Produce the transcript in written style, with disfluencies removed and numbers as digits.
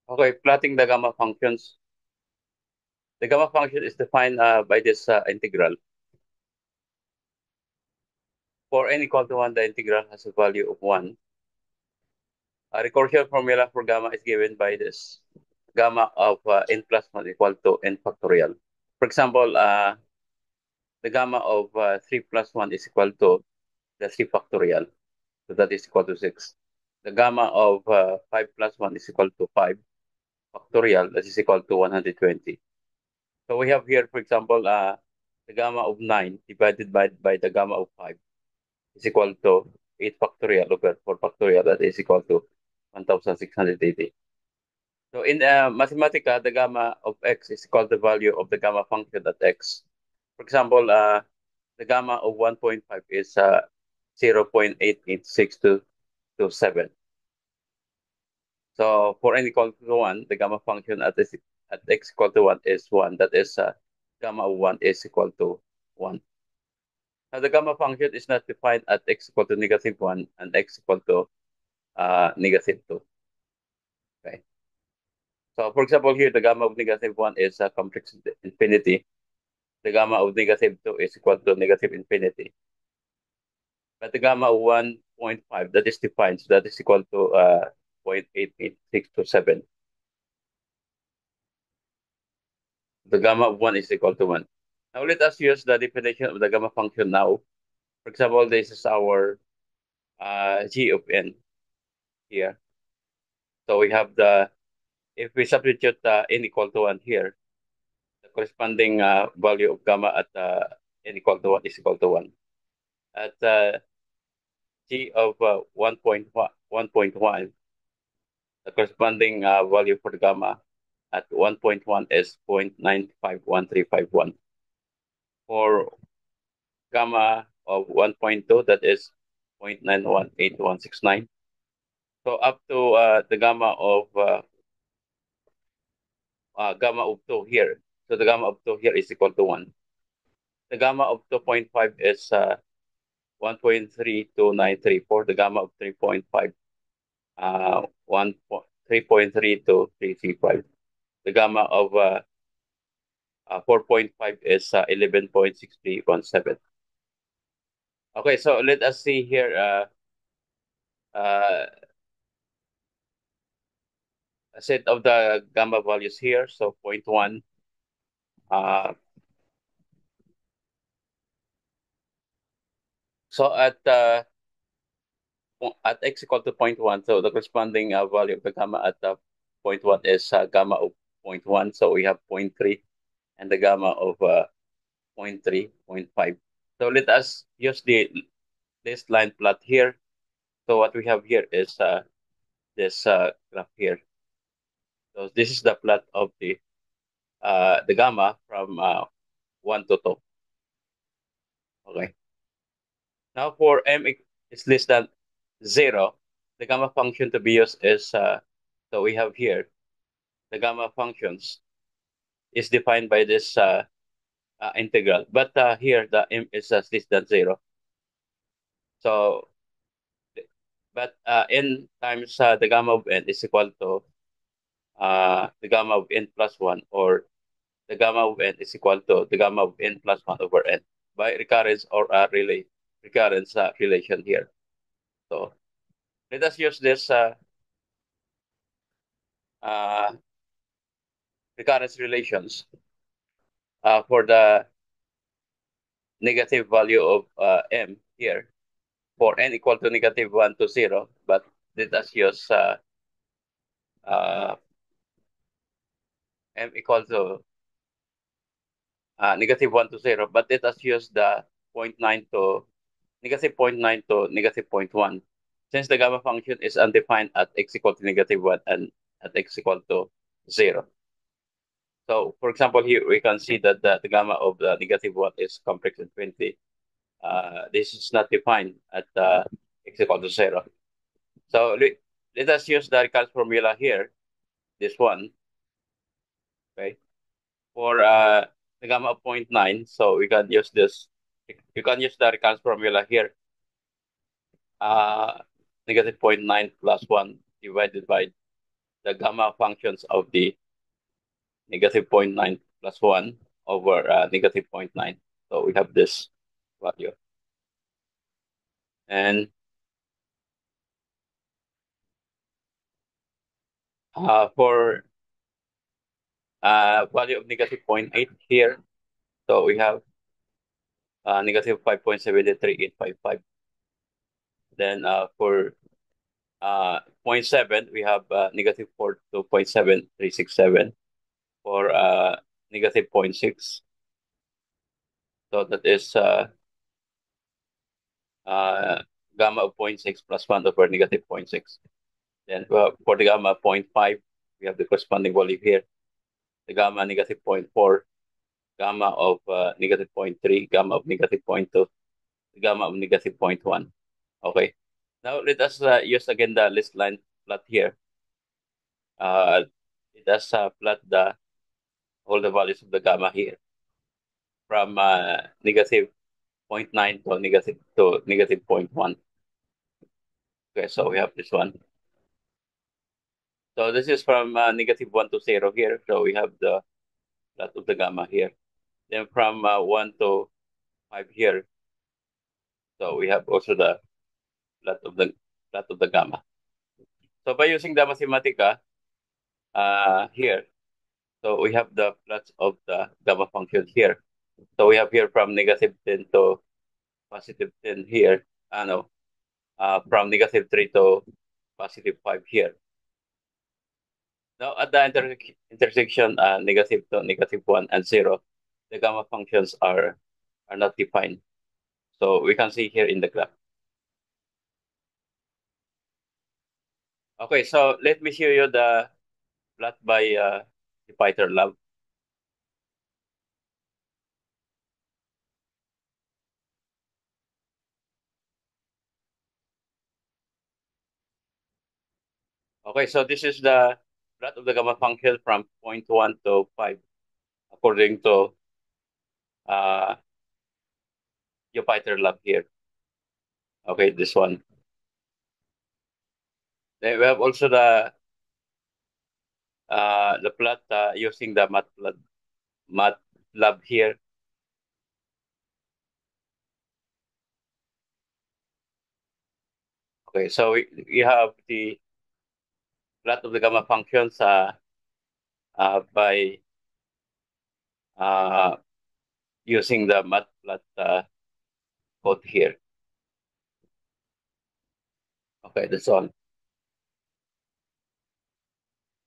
Okay, plotting the gamma functions. The gamma function is defined by this integral. For n equal to 1, the integral has a value of 1. A recursion formula for gamma is given by this. Gamma of n plus 1 equal to n factorial. For example, the gamma of 3 plus 1 is equal to the 3 factorial. So that is equal to 6. The gamma of 5 plus 1 is equal to 5 factorial. That is equal to 120. So we have here, for example, the gamma of 9 divided by the gamma of 5 is equal to 8 factorial over 4 factorial. That is equal to 1680. So in Mathematica, the gamma of x is equal to the value of the gamma function at x. For example, the gamma of 1.5 is 0.886227. So for n equal to 1, the gamma function at x equal to 1 is 1. That is gamma of 1 is equal to 1. Now the gamma function is not defined at x equal to -1 and x equal to -2. Okay. So for example, here the gamma of -1 is complex infinity. The gamma of -2 is equal to -infinity. But the gamma of 1.5 that is defined, so that is equal to 0.888627. The gamma of 1 is equal to 1. Now let us use the definition of the gamma function now. For example, this is our g of n here. So we have if we substitute n equal to 1 here, the corresponding value of gamma at n equal to 1 is equal to 1. At g of 1.1, the corresponding value for the gamma at 1.1 is 0.951351. For gamma of 1.2, that is 0.918169. So up to the gamma of 2 here. So the gamma of 2 here is equal to 1. The gamma of 2.5 is 1.3294. The gamma of 3.5, 3.32335. The gamma of 4.5 is 11.6317. Okay, so let us see here a set of the gamma values here. So 0.1, uh, so at x equal to 0.1, so the corresponding value of the gamma at 0.1 is gamma of 0.1. So we have zero point 0.3 and the gamma of 0.3, 0.5. So let us use this line plot here. So what we have here is this graph here. So this is the plot of the gamma from 1 to 2. Okay. Now for m is less than 0, the gamma function to be used is, so we have here, the gamma functions is defined by this integral. But here the m is less than 0. So, but n times the gamma of n is equal to the gamma of n plus 1, or the gamma of n is equal to the gamma of n plus 1 over n by recurrence or recurrence relation here. So let us use this uh, recurrence relations for the negative value of m here for n equal to -1 to 0. But let us use uh, m equal to -1 to 0. But let us use the zero point 0.9 to -0.9 to -0.1, since the gamma function is undefined at x equal to -1 and at x equal to 0. So, for example, here we can see that the gamma of the -1 is complex infinity. This is not defined at x equal to 0. So let us use the recurrence formula here, this one, okay, for the gamma of zero point 0.9. So we can use this. You can use the recurrence formula here. Uh, -0.9 plus 1 divided by the gamma functions of the negative zero point 0.9 plus 1 over negative zero point 0.9. So we have this value. And for value of negative zero point 0.8 here, so we have negative 5.73855. Then for 0.7, we have negative 4 to 0.7367. For negative zero point 0.6, so that is uh, gamma of zero point 0.6 plus 1 over negative zero point 0.6. Then for the gamma 0.5, we have the corresponding value here. The gamma negative zero point 0.4, gamma of negative zero point 0.3, gamma of negative zero point 0.2, the gamma of negative zero point 0.1. Okay. Now let us use again the list line plot here. Let us plot all the values of the gamma here from negative zero point 0.9 to negative zero point 0.1. Okay, so we have this one. So this is from negative 1 to 0 here. So we have the plot of the gamma here. Then from 1 to 5 here. So we have also the plot of the gamma. So by using the Mathematica here, so we have the plots of the gamma function here. So we have here from negative 10 to positive 10 here. No, from negative 3 to positive 5 here. Now at the intersection negative to negative 1 and 0, the gamma functions are not defined. So we can see here in the graph. Okay, so let me show you the plot by Jupyter Lab. Okay, so this is the plot of the gamma function from 0.1 to 5 according to uh, Jupyter Lab here. Okay, this one. Then we have also the plot using the MATLAB here. Okay, so we have the plot of the gamma functions by uh, using the matplotlib code here. Okay, that's all.